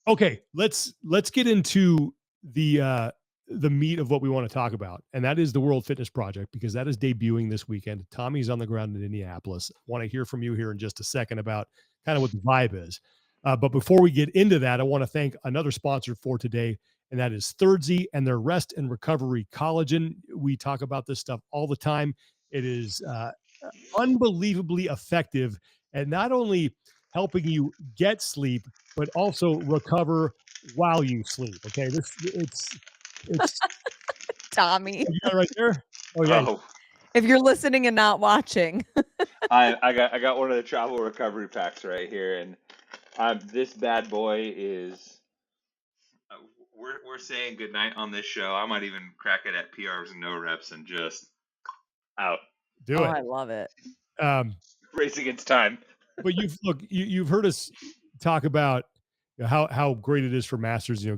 Okay, let's get into the meat of what we want to talk about, and that is the World Fitness Project, because that is debuting this weekend. Tommy's on the ground in Indianapolis. I want to hear from you here in just a second about kind of what the vibe is. But before we get into that, I want to thank another sponsor for today, and that is Thirdzy and their Rest and Recovery Collagen. We talk about this stuff all the time. It is unbelievably effective at not only helping you get sleep, but also recover while you sleep. Okay, it's Tommy, you got it right there. Oh yeah, Oh, if you're listening and not watching. I got one of the travel recovery packs right here, and this bad boy is. We're saying goodnight on this show. I might even crack it at PRs and no reps and just out do Oh, it. I love it. race against time. But you've heard us talk about how great it is for masters. You know,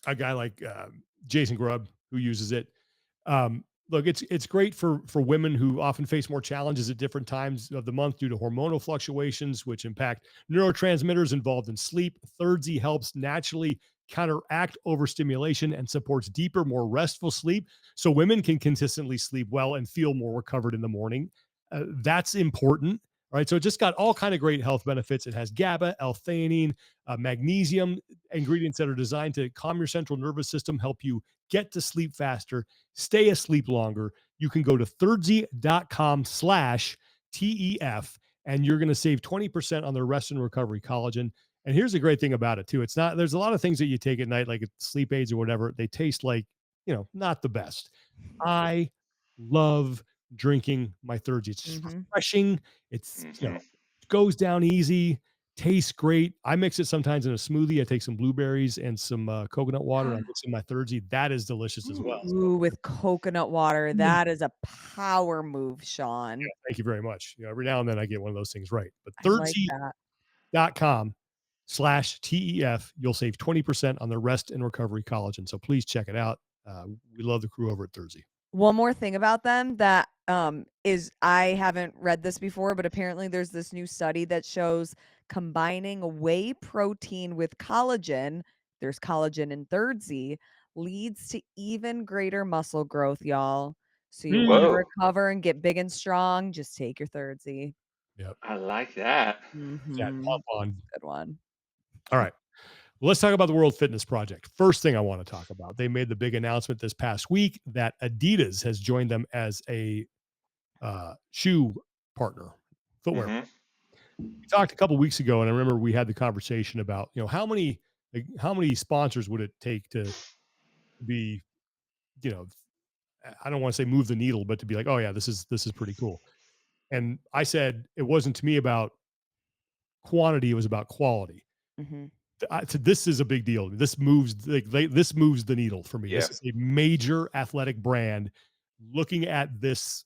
a guy like Jason Grubb who uses it. Look, it's great for women who often face more challenges at different times of the month due to hormonal fluctuations, which impact neurotransmitters involved in sleep. Thirdzy helps naturally counteract overstimulation and supports deeper, more restful sleep, so women can consistently sleep well and feel more recovered in the morning. That's important. Right. So it just got all kind of great health benefits. It has GABA, L-theanine, magnesium, ingredients that are designed to calm your central nervous system, help you get to sleep faster, stay asleep longer. You can go to thirdzy.com/TEF and you're going to save 20% on their rest and recovery collagen. And here's the great thing about it too. There's a lot of things that you take at night, like sleep aids or whatever. They taste like, not the best. I love drinking my Thirdzy. It's just refreshing. It's, goes down easy, tastes great. I mix it sometimes in a smoothie. I take some blueberries and some coconut water. I mix in my Thirdzy. That is delicious as well. Ooh, with coconut water. That is a power move, Sean. Thank you very much. Every now and then I get one of those things right. But I like that. Thirdzy.com/TEF, you'll save 20% on the rest and recovery collagen. So please check it out. We love the crew over at Thirdzy. One more thing about them that is I haven't read this before, but apparently there's this new study that shows combining whey protein with collagen, there's collagen in Thirdzy, leads to even greater muscle growth, y'all. So you want to Whoa. recover and get big and strong, just take your Thirdzy. Yep. I like that. That pump on. Good one. All right. Well, let's talk about the World Fitness Project. First thing I want to talk about, they made the big announcement this past week that Adidas has joined them as a shoe partner, footwear. We talked a couple weeks ago, and I remember we had the conversation about, how many sponsors would it take to be, I don't want to say move the needle, but to be like, oh yeah, this is pretty cool. And I said it wasn't to me about quantity; it was about quality. This is a big deal. This moves this moves the needle for me. Yeah. This is a major athletic brand looking at this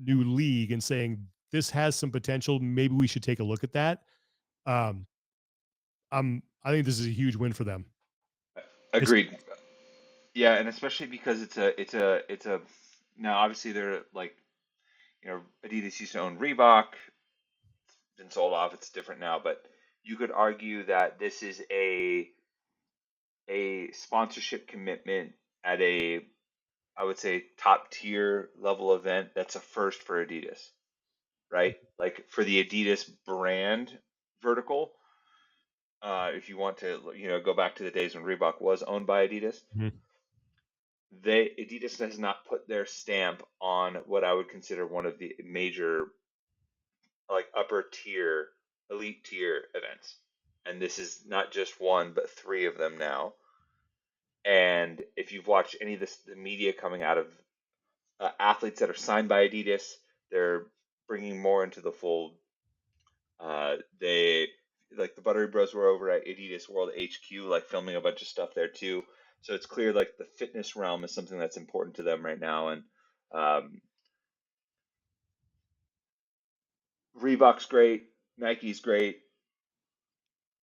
new league and saying this has some potential. Maybe we should take a look at that. I think this is a huge win for them. Agreed. Yeah, and especially because it's a now obviously they're like, Adidas used to own Reebok. It's been sold off. It's different now, but you could argue that this is a sponsorship commitment at I would say top tier level event. That's a first for Adidas, right? Like for the Adidas brand vertical. If you want to, go back to the days when Reebok was owned by Adidas, Adidas has not put their stamp on what I would consider one of the major, like upper tier, elite tier events. And this is not just one, but three of them now. And if you've watched any of the media coming out of athletes that are signed by Adidas, they're bringing more into the fold. They like the Buttery Bros were over at Adidas World HQ, like filming a bunch of stuff there too. So it's clear like the fitness realm is something that's important to them right now. And Reebok's great, Nike's great.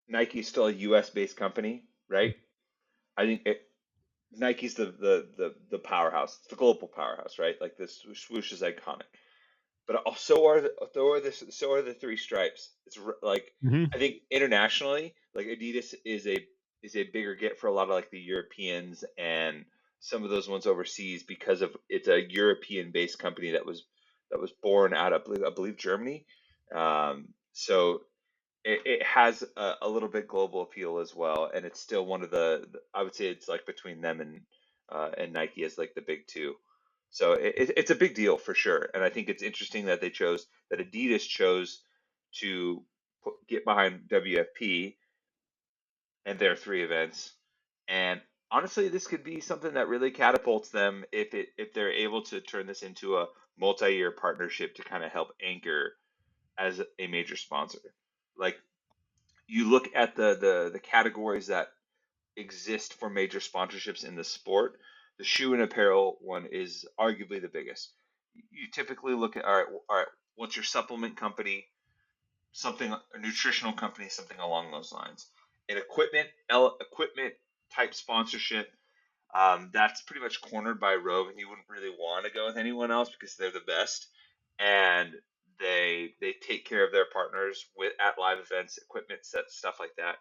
Nike's still a US based company, right? I think Nike's the powerhouse. It's the global powerhouse, right? Like this swoosh is iconic. but so are the three stripes. Like Mhm. I think internationally, like Adidas is a bigger get for a lot of like the Europeans and some of those ones overseas because of it's a European based company that was born out of I believe Germany. So it has a little bit global appeal as well, and it's still one of I would say it's like between them and Nike as like the big two. So it's a big deal for sure, and I think it's interesting that Adidas chose to get behind WFP and their three events. And honestly, this could be something that really catapults them if they're able to turn this into a multi-year partnership to kind of help anchor as a major sponsor. Like you look at the categories that exist for major sponsorships in the sport, the shoe and apparel one is arguably the biggest. You typically look at all right, what's your supplement company, something a nutritional company, something along those lines. An equipment type sponsorship, that's pretty much cornered by Rogue, and you wouldn't really want to go with anyone else because they're the best, and they take care of their partners with at live events, equipment sets, stuff like that.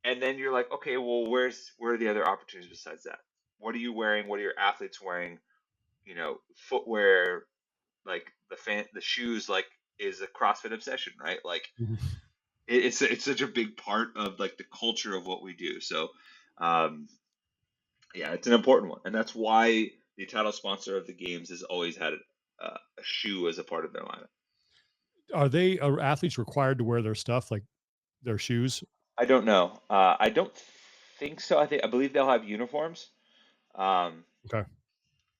And then you're like, okay, well, where are the other opportunities besides that? What are you wearing? What are your athletes wearing? Footwear, like the shoes, like is a CrossFit obsession, right? Like Mhm. it's such a big part of like the culture of what we do. So, um, yeah, it's an important one, and that's why the title sponsor of the games has always had a shoe as a part of their lineup. Are athletes required to wear their stuff like their shoes? I don't know. I don't think so. I believe they'll have uniforms. Um, Okay.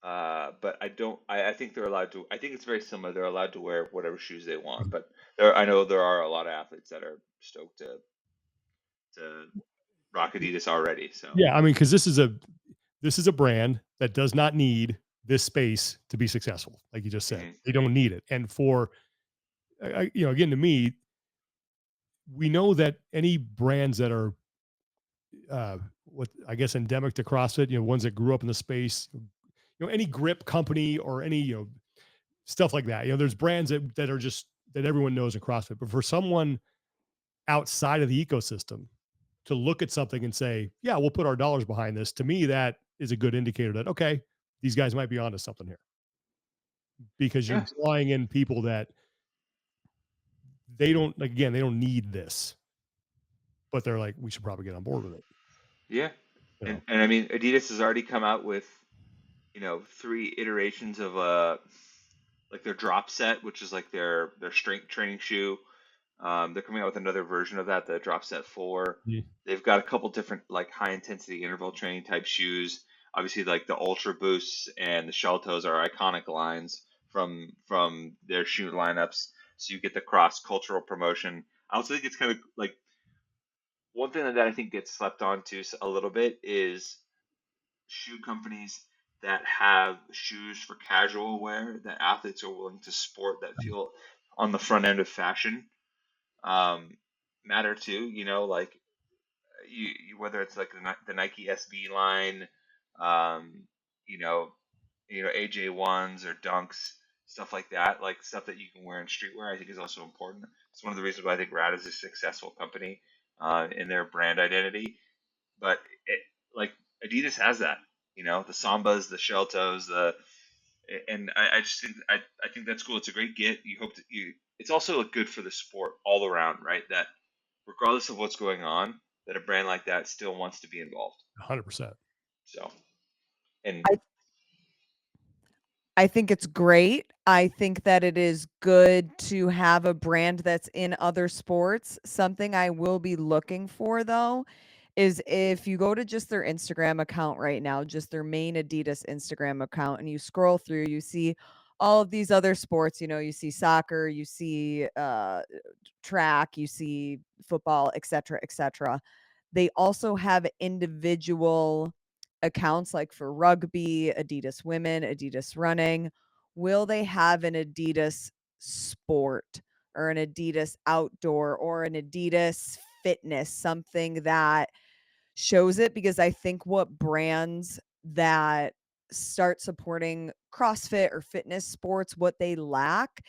but I don't. I think they're allowed to. I think it's very similar. They're allowed to wear whatever shoes they want. But I know there are a lot of athletes that are stoked to rock Adidas already. So, Yeah, I mean, because this is a brand that does not need this space to be successful, like you just said. mhm. They don't need it. And for again, to me, we know that any brands that are what I guess endemic to CrossFit, ones that grew up in the space, any grip company or any, stuff like that. There's brands that are just that everyone knows in CrossFit. But for someone outside of the ecosystem to look at something and say, yeah, we'll put our dollars behind this, to me, that is a good indicator that, okay, these guys might be onto something here because you're Yeah, drawing in people that they don't, like, again, they don't need this, but they're like, we should probably get on board with it. yeah. You know, And I mean, Adidas has already come out with three iterations of like their drop set, which is like their strength training shoe. They're coming out with another version of that, the Drop Set 4. yeah. They've got a couple different like high intensity interval training type shoes. Obviously, like the Ultra Boosts and the Shell Toes are iconic lines from their shoe lineups. So you get the cross cultural promotion. I also think it's kind of like one thing that I think gets slept onto a little bit is shoe companies that have shoes for casual wear that athletes are willing to sport that feel on the front end of fashion um, matter too. Like whether it's like the Nike SB line, um, you know, AJ ones or Dunks, stuff like that, like stuff that you can wear in streetwear. I think is also important. It's one of the reasons why I think Rad is a successful company in their brand identity. But it, like Adidas has that. The Sambas, the Shell Toes, and I just think I think that's cool. It's a great get. You hope that you. It's also good for the sport all around, right? That regardless of what's going on, that a brand like that still wants to be involved. 100%. So, and I I think it's great. I think that it is good to have a brand that's in other sports. Something I will be looking for though is if you go to just their Instagram account right now, just their main Adidas Instagram account, and you scroll through, you see all of these other sports. You see soccer, you see track, you see football, etc., etc. They also have individual accounts like for rugby, Adidas Women, Adidas Running. Will they have an Adidas Sport or an Adidas Outdoor or an Adidas Fitness, something that shows it? Because I think what brands that start supporting CrossFit or fitness sports, what they lack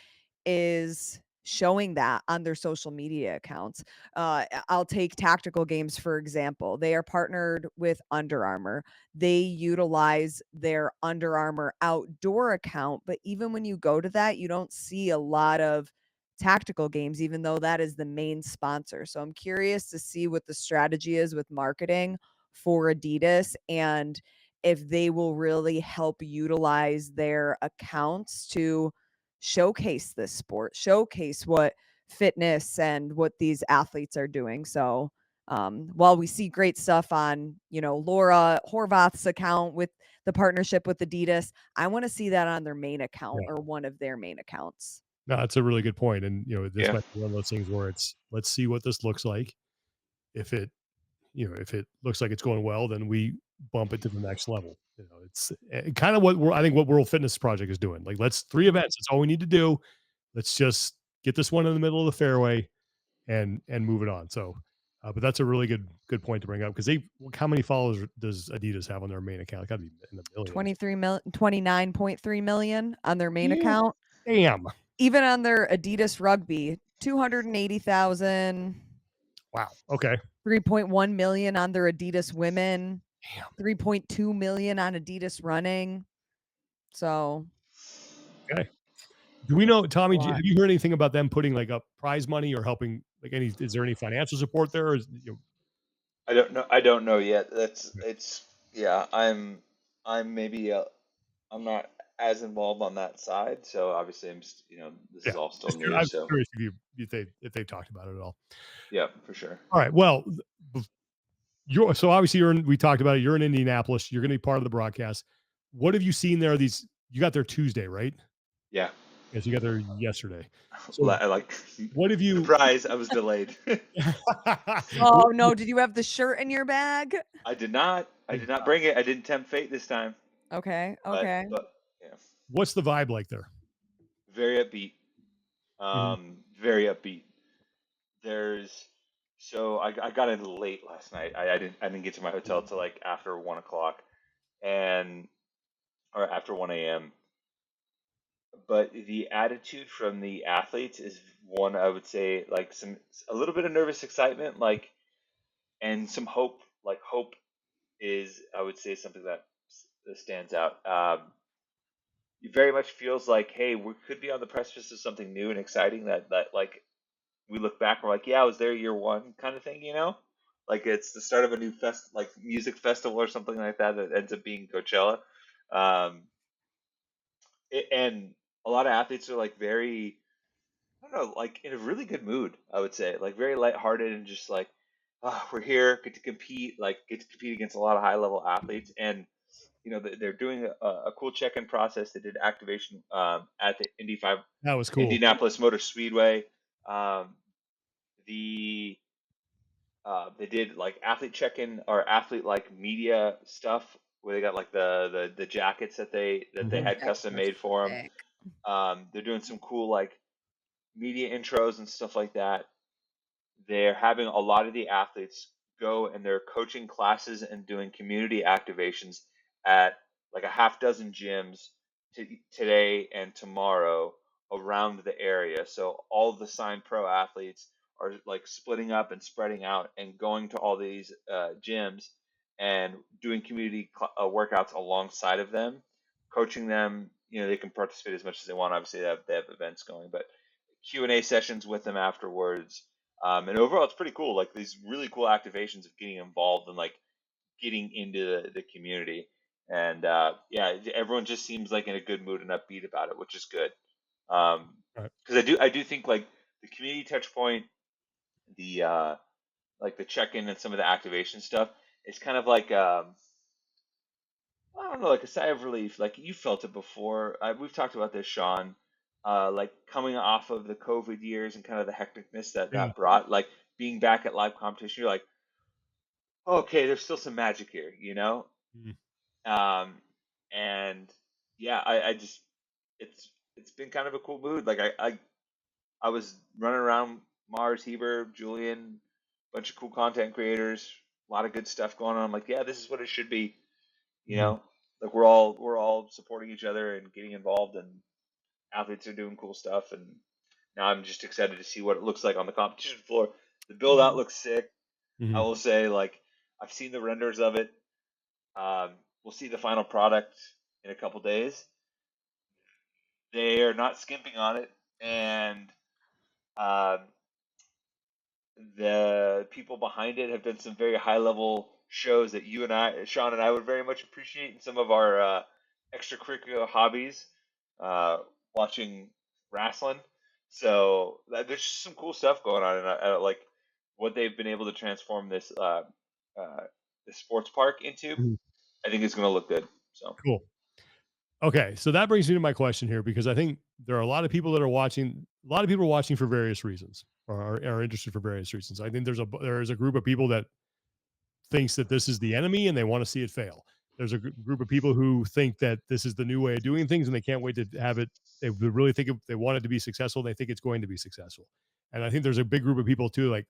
is showing that on their social media accounts. I'll take Tactical Games, for example. They are partnered with Under Armour. They utilize their Under Armour outdoor account, but even when you go to that, you don't see a lot of Tactical Games, even though that is the main sponsor. So I'm curious to see what the strategy is with marketing for Adidas and if they will really help utilize their accounts to showcase this sport, showcase what fitness and what these athletes are doing. So while we see great stuff on, Laura Horvath's account with the partnership with Adidas, I want to see that on their main account Yeah. or one of their main accounts. No, that's a really good point. And this Yeah. might be one of those things where it's let's see what this looks like. If it if it looks like it's going well, then we bump it to the next level. It's kind of I think what World Fitness Project is doing. Like, let's 3 events. That's all we need to do. Let's just get this one in the middle of the fairway and move it on. So, but that's a really good point to bring up because how many followers does Adidas have on their main account? Got to be in the millions. 29.3 million on their main Yeah. account. Damn. Even on their Adidas Rugby, 280,000. Wow. Okay. 3.1 million on their Adidas Women. Damn. 3.2 million on Adidas Running. So, Okay. Do we know, Tommy? a lot. Have you heard anything about them putting like up prize money or helping? Like, is there any financial support there? Or I don't know. I don't know yet. Yeah. I'm maybe I'm not as involved on that side, so obviously this yeah. is all still I'm new. just So curious if they've talked about it at all. yeah, for sure. All right. Well, so obviously we talked about it. You're in Indianapolis. You're going to be part of the broadcast. What have you seen there? You got there Tuesday, right? Yeah. Yes, you got there yesterday. So Like, what have you? surprise! I was delayed. Oh no, did you have the shirt in your bag? I did not. I did not bring it. I didn't tempt fate this time. Okay. But yeah, What's the vibe like there? very upbeat. Very upbeat. So I got in late last night. I didn't get to my hotel till like after 1 o'clock or after 1 a.m. But the attitude from the athletes is one I would say like a little bit of nervous excitement, like, and some hope. Like, hope is, I would say, something that stands out. It very much feels like, hey, we could be on the precipice of something new and exciting that like we look back and we're like, yeah, I was there year one kind of thing, Like, it's the start of a new like music festival or something like that ends up being Coachella. Um, and a lot of athletes are like very, I don't know, like in a really good mood, I would say, like very lighthearted and just like, oh, we're here, get to compete, like get to compete against a lot of high level athletes. And, they're doing a cool check-in process. They did activation at the That was cool. Indianapolis Motor Speedway. Um, the They did like athlete check-in or athlete like media stuff where they got like the jackets that they had custom made for them. Sick. They're doing some cool like media intros and stuff like that. They're having a lot of the athletes go and they're coaching classes and doing community activations at like a half dozen gyms today and tomorrow around the area. So all of the signed pro athletes are like splitting up and spreading out and going to all these gyms and doing community workouts alongside of them, coaching them. They can participate as much as they want. Obviously, they have events going, but Q&A sessions with them afterwards. And overall, it's pretty cool. Like these really cool activations of getting involved and like getting into the community. And yeah, everyone just seems like in a good mood and upbeat about it, which is good. Because I do think like the community touch point, the like the check-in and some of the activation stuff, it's kind of like I don't know, like a sigh of relief. Like you felt it before. We've talked about this, Sean. Like coming off of the COVID years and kind of the hecticness that Yeah. brought, like being back at live competition, you're like, okay, there's still some magic here, Mhm. And yeah, I just it's been kind of a cool mood. Like I was running around Mars, Heber, Julian, bunch of cool content creators, a lot of good stuff going on. I'm like, yeah, this is what it should be, you Mhm. know. like we're all supporting each other and getting involved, and athletes are doing cool stuff. And now I'm just excited to see what it looks like on the competition floor. The build out looks sick. I Mhm. will say, like, I've seen the renders of it. We'll see the final product in a couple days. They are not skimping on it, and um, the people behind it have done some very high level shows that you and I, Sean and I, would very much appreciate in some of our extracurricular hobbies, uh, watching wrestling. So there's just some cool stuff going on, and I like what they've been able to transform this sports park into. Mhm. I think it's going to look good. So Cool. Okay, so that brings me to my question here, because I think there are a lot of people that are watching. A lot of people are watching for various reasons, or are interested for various reasons. I think there is a group of people that thinks that this is the enemy and they want to see it fail. There's a group of people who think that this is the new way of doing things and they can't wait to have it. They really think they want it to be successful. They think it's going to be successful. And I think there's a big group of people too. Like,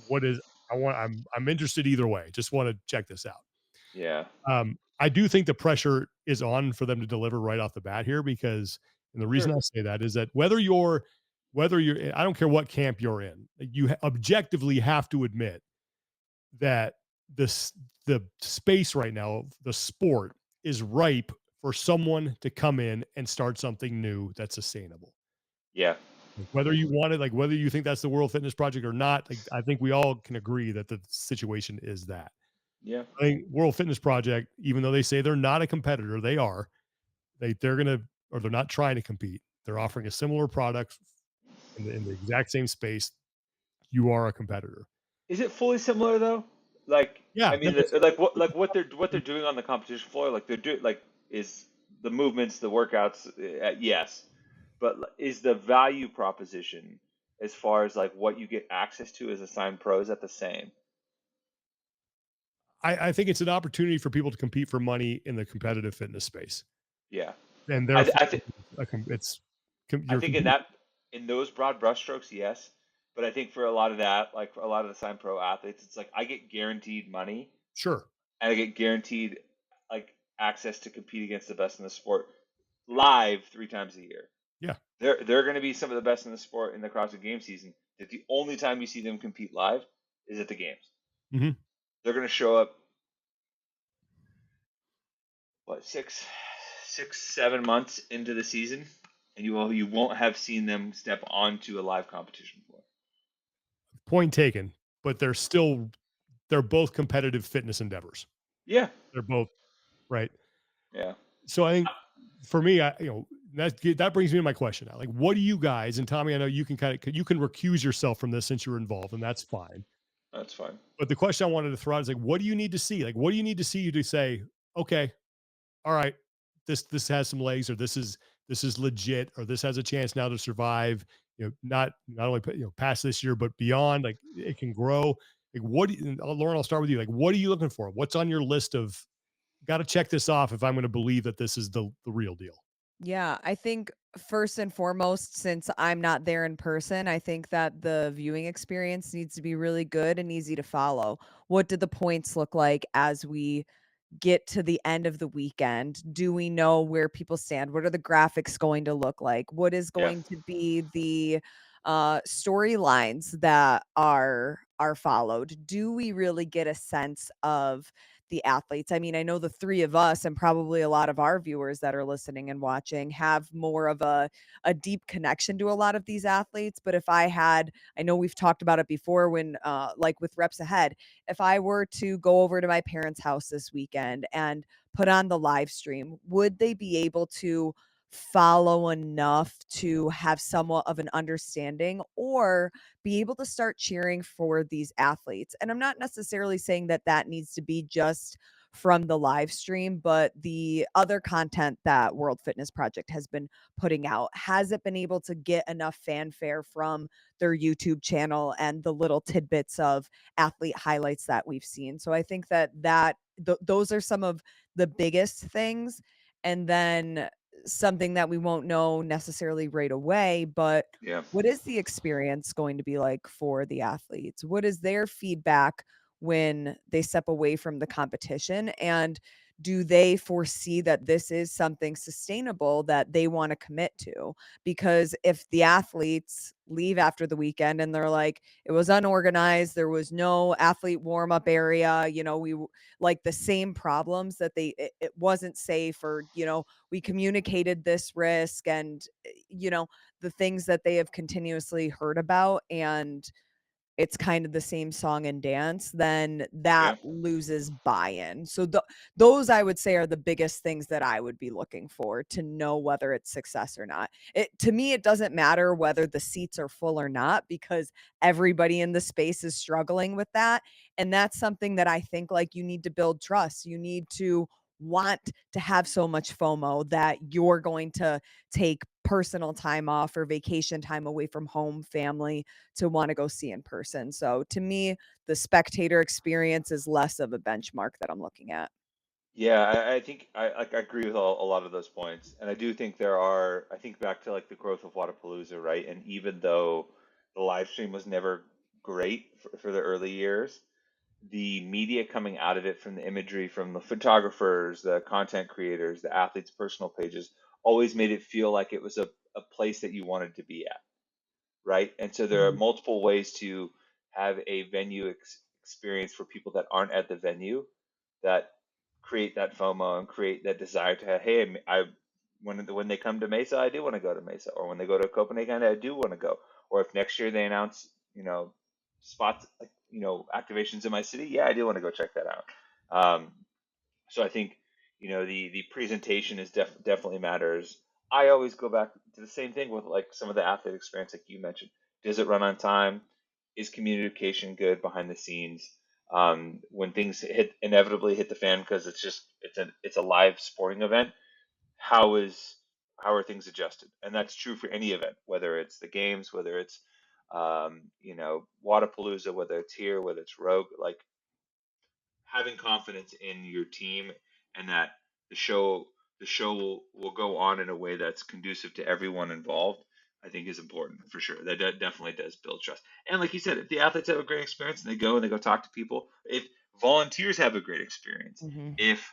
what is I'm interested either way. Just want to check this out. yeah, I do think the pressure is on for them to deliver right off the bat here, because, and the reason sure, I say that is that I don't care what camp you're in, you objectively have to admit that this the space right now, the sport is ripe for someone to come in and start something new that's sustainable. yeah, Like, whether you want it, like whether you think that's the World Fitness Project or not, like, I think we all can agree that the situation is that. yeah. I think World Fitness Project, even though they say they're not a competitor, they are. They're gonna, or they're not trying to compete. They're offering a similar product in the exact same space. You are a competitor. Is it fully similar though? Like, Yeah, I no, mean, it's like what they're doing on the competition floor, like they're doing like is the movements, the workouts, yes, but is the value proposition as far as like what you get access to as assigned pros at the same? I think it's an opportunity for people to compete for money in the competitive fitness space, Yeah, and I therefore I think it's I you're think competing. in those broad brushstrokes, yes, but I think for a lot of that, like for a lot of the assigned pro athletes, it's like I get guaranteed money Sure. and I get guaranteed like access to compete against the best in the sport live 3 times a year. Yeah. They're going to be some of the best in the sport in the CrossFit Game season. That the only time you see them compete live is at the games. Hmm. They're going to show up what 7 months into the season, and you won't have seen them step onto a live competition floor. Point taken. But they're both competitive fitness endeavors. Yeah, They're both right. yeah, So I think for me, that brings me to my question now. Like, what do you guys, and Tommy, I know you can you can recuse yourself from this since you're involved, and that's fine. that's fine. But the question I wanted to throw out is like, what do you need to see? Like, what do you need to see you to say, okay, all right, this has some legs, or this is legit, or this has a chance now to survive. Not only past this year, but beyond. Like, it can grow. Like, Lauren? I'll start with you. Like, what are you looking for? What's on your list of got to check this off if I'm going to believe that this is the real deal? Yeah, I think first and foremost, since I'm not there in person, I think that the viewing experience needs to be really good and easy to follow. What do the points look like as we get to the end of the weekend? Do we know where people stand? What are the graphics going to look like? What is Yeah, going to be the storylines that are followed? Do we really get a sense of the athletes? I mean, I know the three of us and probably a lot of our viewers that are listening and watching have more of a deep connection to a lot of these athletes. But if I had, I know we've talked about it before when like with Reps Ahead, if I were to go over to my parents' house this weekend and put on the live stream, would they be able to follow enough to have somewhat of an understanding or be able to start cheering for these athletes? And I'm not necessarily saying that that needs to be just from the live stream, but the other content that World Fitness Project has been putting out, has it been able to get enough fanfare from their YouTube channel and the little tidbits of athlete highlights that we've seen? So I think that those are some of the biggest things. And then something that we won't know necessarily right away, but yeah, what is the experience going to be like for the athletes? What is their feedback when they step away from the competition? And do they foresee that this is something sustainable that they want to commit to? Because if the athletes leave after the weekend and they're like, it was unorganized, there was no athlete warm up area, like the same problems that it wasn't safe, or, we communicated this risk, and, the things that they have continuously heard about, and it's kind of the same song and dance, then that Yeah. loses buy-in. So those, I would say, are the biggest things that I would be looking for to know whether it's success or not. To me, it doesn't matter whether the seats are full or not, because everybody in the space is struggling with that. And that's something that I think, like, you need to build trust. You need to want to have so much FOMO that you're going to take personal time off or vacation time away from home, family, to want to go see in person. So to me, the spectator experience is less of a benchmark that I'm looking at. Yeah, I think I agree with a lot of those points, and I do think there are. I think back to like the growth of Wadapalooza, right? And even though the live stream was never great for the early years, the media coming out of it, from the imagery, from the photographers, the content creators, the athletes' personal pages, always made it feel like it was a place that you wanted to be at, right? And so there are Mhm. multiple ways to have a venue experience for people that aren't at the venue, that create that FOMO and create that desire to have, hey, when they come to Mesa, I do want to go to Mesa, or when they go to Copenhagen, I do want to go, or if next year they announce, spots like, activations in my city, yeah, I do want to go check that out. So I think, the presentation is definitely matters. I always go back to the same thing with like some of the athlete experience, like you mentioned. Does it run on time? Is communication good behind the scenes? When things inevitably hit the fan, because it's a live sporting event, how is how are things adjusted? And that's true for any event, whether it's the games, whether it's Wadapalooza, whether it's here, whether it's Rogue. Like, having confidence in your team, and that the show will go on in a way that's conducive to everyone involved, I think is important for sure. That definitely does build trust. And like you said, if the athletes have a great experience and they go talk to people, if volunteers have a great experience, Mhm. if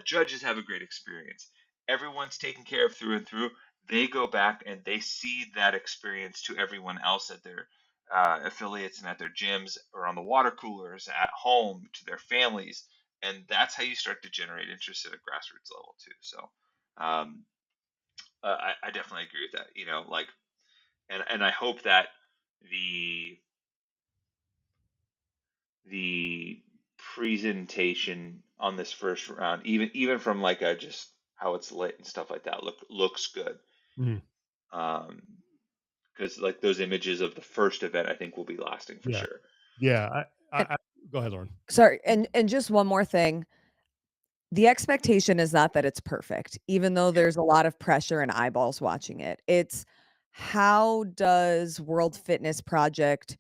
judges have a great experience, everyone's taken care of through and through. They go back and they see that experience to everyone else at their affiliates and at their gyms, or on the water coolers at home to their families, and that's how you start to generate interest at a grassroots level too. So um, I definitely agree with that. Like, and I hope that the the presentation on this first round, even from like a just how it's lit and stuff like that, looks good. Mhm. Um, because like those images of the first event, I think will be lasting for Yeah. sure. Yeah. And Go ahead, Lauren. sorry, and just one more thing. The expectation is not that it's perfect, even though Yeah. there's a lot of pressure and eyeballs watching it. It's, how does World Fitness Project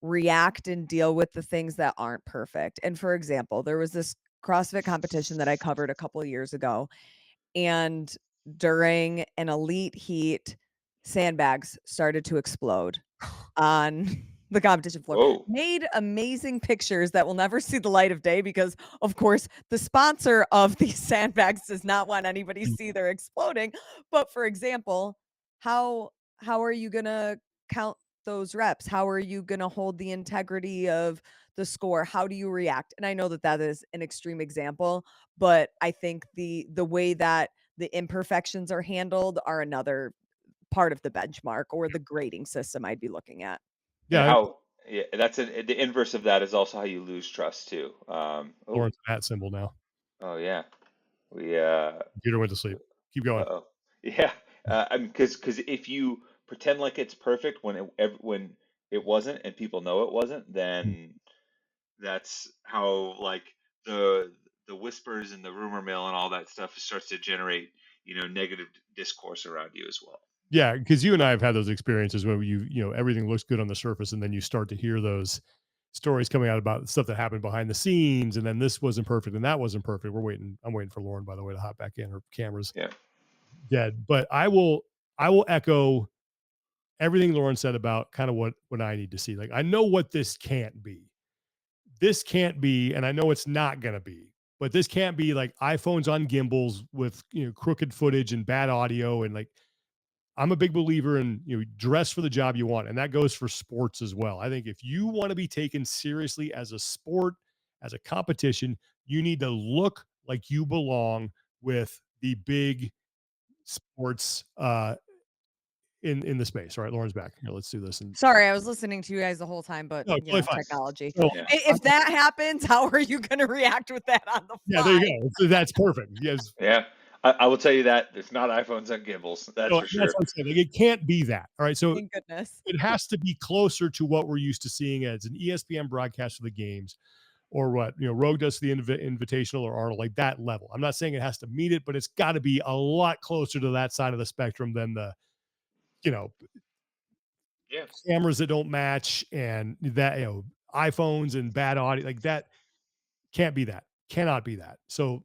react and deal with the things that aren't perfect? And for example, there was this CrossFit competition that I covered a couple of years ago, and during an elite heat, sandbags started to explode on the competition floor. Whoa. Made amazing pictures that will never see the light of day, because, of course, the sponsor of these sandbags does not want anybody to Mm. see they're exploding. But for example, how how are you gonna count those reps? How are you gonna hold the integrity of the score? How do you react? And I know that that is an extreme example, but I think the way that the imperfections are handled are another part of the benchmark or the grading system I'd be looking at. And Yeah. yeah, the inverse of that is also how you lose trust too. Lauren's an at symbol now. Oh yeah, we Computer went to sleep. Keep going. oh yeah, because if you pretend like it's perfect when when it wasn't, and people know it wasn't, Mm. then that's how like the whispers and the rumor mill and all that stuff starts to generate negative discourse around you as well. Yeah, because you and I have had those experiences where everything looks good on the surface, and then you start to hear those stories coming out about stuff that happened behind the scenes, and then this wasn't perfect and that wasn't perfect. I'm waiting for Lauren, by the way, to hop back in. Her camera's Yeah. dead. But I will echo everything Lauren said about kind of what I need to see. Like, I know what this can't be. This can't be, and I know it's not gonna be, but this can't be like iPhones on gimbals with, crooked footage and bad audio. And like, I'm a big believer in, dress for the job you want. And that goes for sports as well. I think if you want to be taken seriously as a sport, as a competition, you need to look like you belong with the big sports in the space. All right, Lauren's back. Here, let's do this. And Sorry, I was listening to you guys the whole time, but no, totally fine. technology. So, Yeah. If that happens, how are you going to react with that on the fly? yeah, there you go. So that's perfect. Yes. Yeah. I will tell you that it's not iPhones on gimbals. That's So for sure. that's what I'm saying. Like, it can't be that. All right. So Thank goodness. it has to be closer to what we're used to seeing as an ESPN broadcast of the games, or what Rogue does to the Invitational or Arnold, like that level. I'm not saying it has to meet it, but it's got to be a lot closer to that side of the spectrum than the Yeah. cameras that don't match and that iPhones and bad audio. Like that can't be that. Cannot be that. So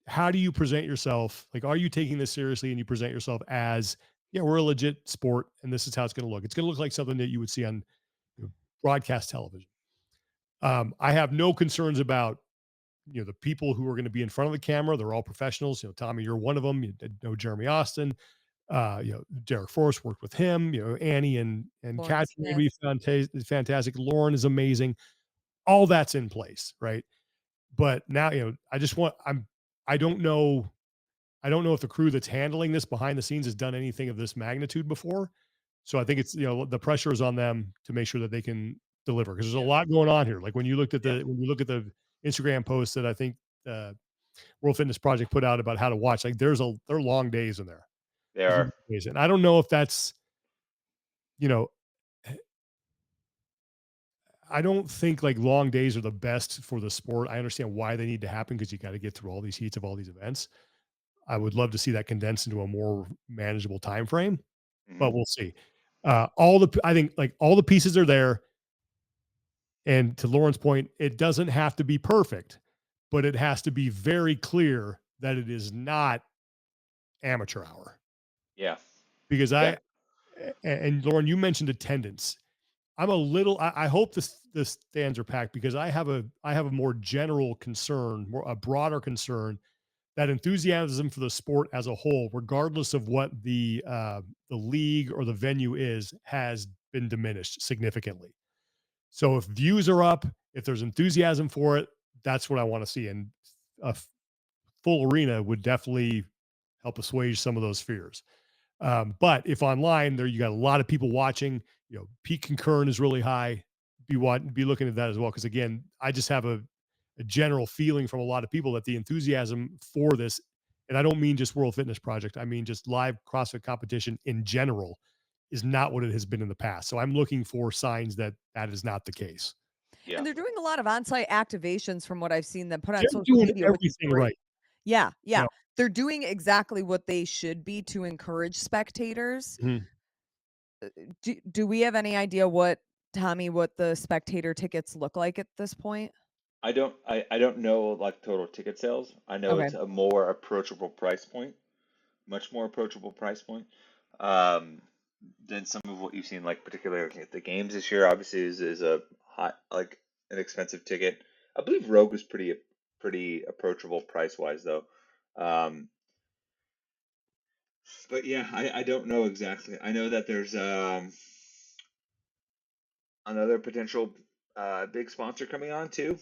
how do you present yourself? Like, are you taking this seriously and you present yourself as, yeah, we're a legit sport and this is how it's going to look. It's going to look like something that you would see on broadcast television. I have no concerns about, the people who are going to be in front of the camera. They're all professionals. Tommy, you're one of them. You know Jeremy Austin. Derek Forrest worked with him. Annie and Lauren Kathy would Smith. be fantastic. Lauren is amazing. All that's in place, right? But now, I don't know. I don't know if the crew that's handling this behind the scenes has done anything of this magnitude before. So I think it's, the pressure is on them to make sure that they can deliver, because there's a lot going on here. Like when you look at the Instagram post that I think World Fitness Project put out about how to watch, like there are long days in there. They are. And I don't know if that's, I don't think like long days are the best for the sport. I understand why they need to happen because you got to get through all these heats of all these events. I would love to see that condensed into a more manageable time frame, but we'll see. I think like all the pieces are there. And to Lauren's point, it doesn't have to be perfect, but it has to be very clear that it is not amateur hour. Yeah. Because and Lauren, you mentioned attendance. I hope the stands are packed, because I have a more general concern, a broader concern, that enthusiasm for the sport as a whole, regardless of what the league or the venue is, has been diminished significantly. So if views are up, if there's enthusiasm for it, that's what I want to see. And a full arena would definitely help assuage some of those fears. But if online there, you got a lot of people watching, peak concurrent is really high. Be looking at that as well. Cause again, I just have a general feeling from a lot of people that the enthusiasm for this, and I don't mean just World Fitness Project, I mean just live CrossFit competition in general, is not what it has been in the past. So I'm looking for signs that that is not the case. Yeah. And they're doing a lot of on-site activations from what I've seen them put on They're social doing media, which is everything great. right. Yeah. No. They're doing exactly what they should be to encourage spectators. Mhm. Do we have any idea Tommy, what the spectator tickets look like at this point? I don't know like total ticket sales. I know Okay. it's a more approachable price point, much more approachable price point, um, than some of what you've seen, like particularly at the games this year. Obviously, is a hot, like an expensive ticket. I believe Rogue was pretty approachable price wise though. Um, but yeah, I don't know exactly. I know that there's another potential big sponsor coming on too.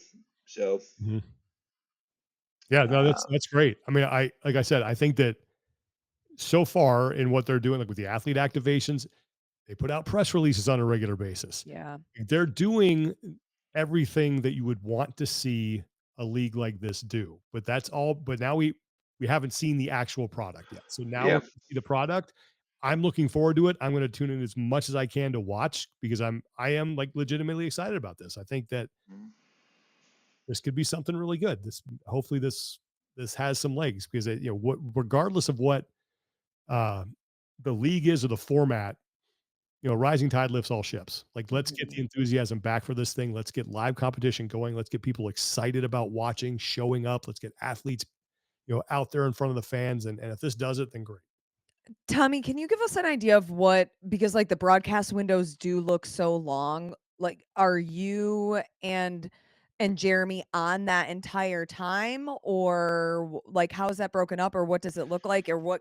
So Mhm. Yeah, no, that's great. I mean, like I said, I think that so far in what they're doing, like with the athlete activations, they put out press releases on a regular basis. Yeah. They're doing everything that you would want to see a league like this do. But that's all. But now we haven't seen the actual product yet. So now we're yeah, going to see the product. I'm looking forward to it. I'm going to tune in as much as I can to watch, because I am like legitimately excited about this. I think that this could be something really good. Hopefully this has some legs, because regardless of what uh, the league is or the format, rising tide lifts all ships. Like, let's get the enthusiasm back for this thing. Let's get live competition going. Let's get people excited about watching, showing up. Let's get athletes, out there in front of the fans. And if this does it, then great. Tommy, can you give us an idea of because like the broadcast windows do look so long, like are you and And Jeremy on that entire time, or like how is that broken up, or what does it look like, or what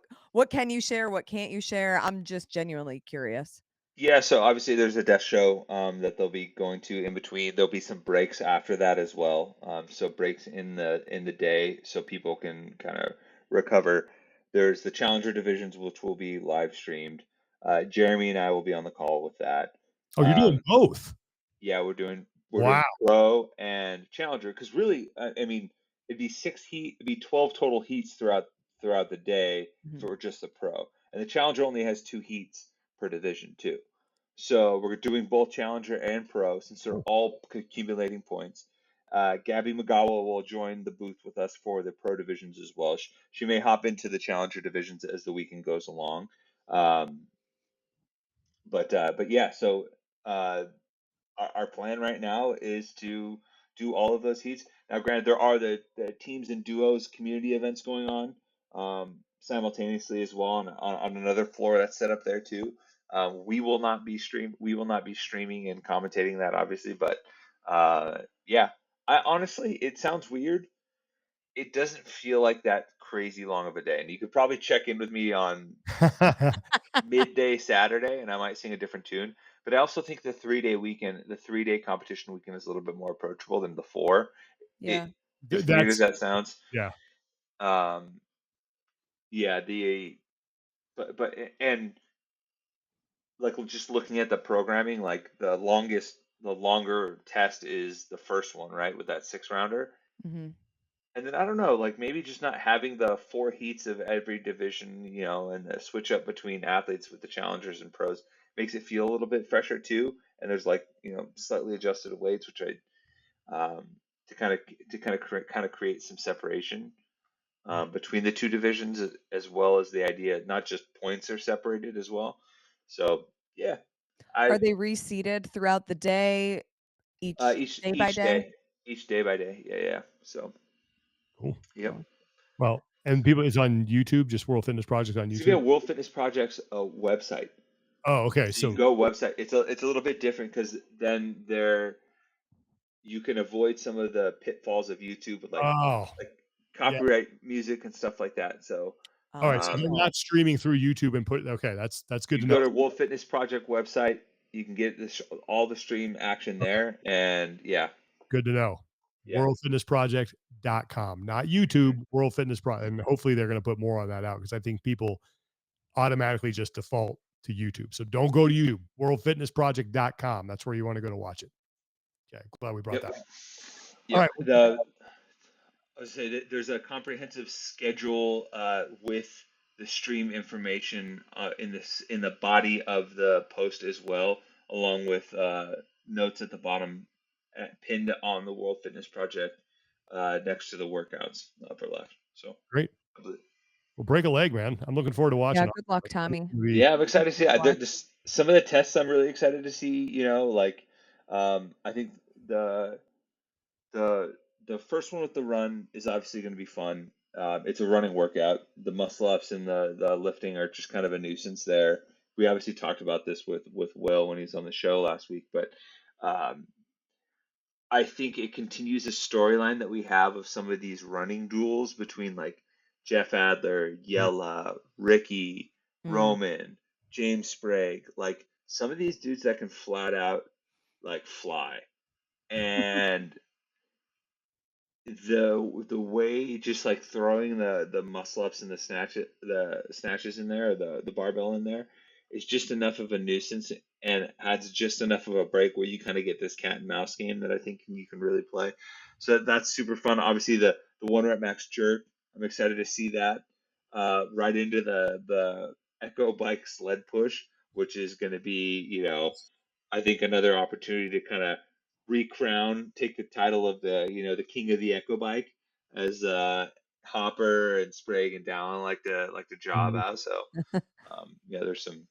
can you share, what can't you share? I'm just genuinely curious. Yeah, so obviously there's a death show that they'll be going to in between. There'll be some breaks after that as well. So breaks in the day so people can kind of recover. There's the Challenger divisions which will be live streamed. Jeremy and I will be on the call with that. Oh, you're doing both. Yeah, we're doing Wow. pro and challenger because really, I mean, it'd be 12 total heats throughout the day Mhm. for just the pro, and the challenger only has 2 heats per division too. So we're doing both challenger and pro since they're all accumulating points. Gabby McGowell will join the booth with us for the pro divisions as well. She may hop into the challenger divisions as the weekend goes along. But yeah, so our plan right now is to do all of those heats. Now, granted, there are the teams and duos community events going on simultaneously as well on another floor that's set up there too. We will not be streaming and commentating that obviously, but yeah, I honestly, it sounds weird. It doesn't feel like that crazy long of a day, and you could probably check in with me on midday Saturday, and I might sing a different tune. But I also think the 3-day competition weekend is a little bit more approachable than the 4. Yeah. As weird as That's that sounds, yeah. um, yeah, but and like just looking at the programming, like the longer test is the first one, right, with that 6 rounder. Mhm. And then I don't know, like maybe just not having the 4 heats of every division, and the switch up between athletes with the challengers and pros makes it feel a little bit fresher too. And there's like, slightly adjusted weights, which to kind of create some separation between the 2 divisions, as well as the idea not just points are separated as well. So yeah, Are I they reseated throughout the day, each each day by each day? day, each day by day, yeah. So Cool. yep. Cool. Well, and people, it's on YouTube, just World Fitness Project on It's gonna YouTube. be a World Fitness Project's website. Oh, okay. So you So go website. It's a little bit different because then you can avoid some of the pitfalls of YouTube with like like yeah. copyright music and stuff like that. So All right. So they're Oh. not streaming through YouTube and put. Okay, that's good you to can know. go to World Fitness Project website. You can get all the stream action Okay, there, and yeah, good to know. yeah. WorldFitnessProject.com, not YouTube. World Fitness Project, and hopefully they're going to put more on that out because I think people automatically just default to YouTube. So don't go to YouTube. WorldFitnessProject.com. That's where you want to go to watch it. Okay, glad we brought Yep. that up. All Yep. right. I would say that there's a comprehensive schedule with the stream information in the body of the post as well, along with notes at the bottom pinned on the World Fitness Project next to the workouts upper left. So Great. Well, break a leg, man. I'm looking forward to Yeah, watching. good luck, Tommy. yeah, I'm excited to see. Some of the tests I'm really excited to see. Like I think the the the first one with the run is obviously going to be fun. It's a running workout. The muscle ups and the lifting are just kind of a nuisance there. We obviously talked about this with Will when he was on the show last week, but um, I think it continues a storyline that we have of some of these running duels between like Jeff Adler, Yella, Ricky, Mm. Roman, James Sprague, like some of these dudes that can flat out like fly. And the way just like throwing the muscle ups and the snatches in there, the barbell in there is just enough of a nuisance and adds just enough of a break where you kind of get this cat and mouse game that I think you can really play. So that's super fun. Obviously the 1 rep max jerk, I'm excited to see that right into the Echo Bike sled push, which is going to be, I think another opportunity to kind of recrown, take the title of the king of the Echo Bike, as Hopper and Sprague and Dallin like to job Mhm. out. So yeah, there's some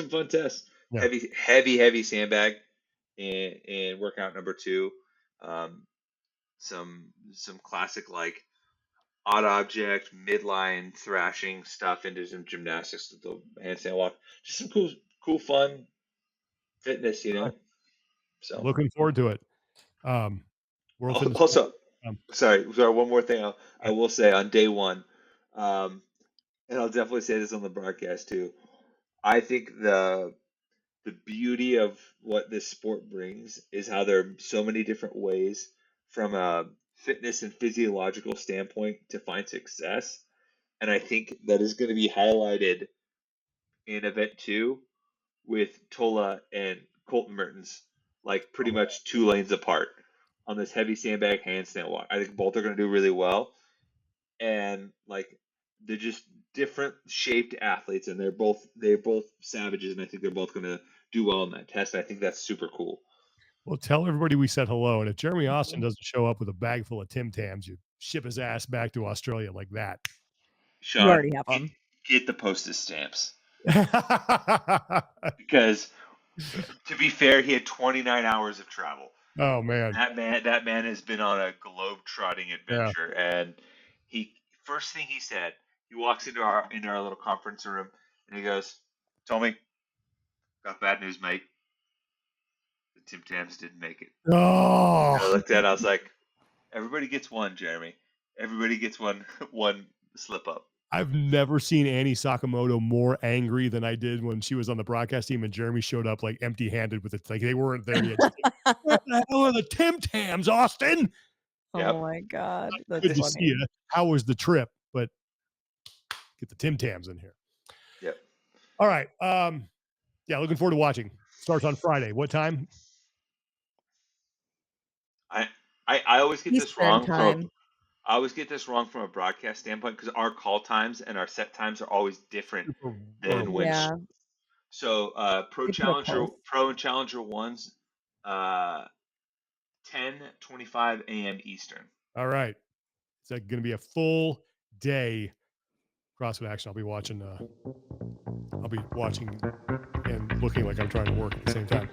fun tests. Yeah. Heavy sandbag in workout number 2. Some classic like odd object midline thrashing stuff into some gymnastics with the handstand walk. Just some cool fun fitness. All right. So Looking forward to it. World Fitness. Also, Um, sorry, one more thing I will say on day one, um, and I'll definitely say this on the broadcast too. I think the beauty of what this sport brings is how there are so many different ways from a fitness and physiological standpoint to find success. And I think that is going to be highlighted in event two with Tola and Colton Mertens, like pretty much 2 lanes apart on this heavy sandbag handstand walk. I think both are going to do really well. And like they're just different shaped athletes, and they're both savages, and I think they're both going to do well in that test. I think that's super cool. well, tell everybody we said hello. And if Jeremy Austin Mhm. doesn't show up with a bag full of Tim Tams, you ship his ass back to Australia like that. You Sean, already have them. get the postage stamps because, to be fair, he had 29 hours of travel. Oh man. That man has been on a globe trotting Yeah. adventure, and he first thing he said, he walks into our little conference room, and he goes, "Tommy, got bad news, mate. The Tim Tams didn't make it." And I Oh, looked at it, I was like, "Everybody gets one, Jeremy. Everybody gets one one slip up." I've never seen Annie Sakamoto more angry than I did when she was on the broadcast team and Jeremy showed up like empty handed with it. Like they weren't there yet. Where the hell are the Tim Tams, Austin? Yep. Oh my God. Good That's to see funny. you. How was the trip? But get the Tim Tams in here. Yep. All right. Yeah, looking forward to watching. Starts on Friday. What time? I always get this Eastern wrong time. I always get this wrong from a broadcast standpoint because our call times and our set times are always different Super than early. when. Yeah. So They put a post. Pro and Challenger ones, 10:25 a.m. Eastern. All right. It's going to be a full day CrossFit action. I'll be watching and looking like I'm trying to work at the same time.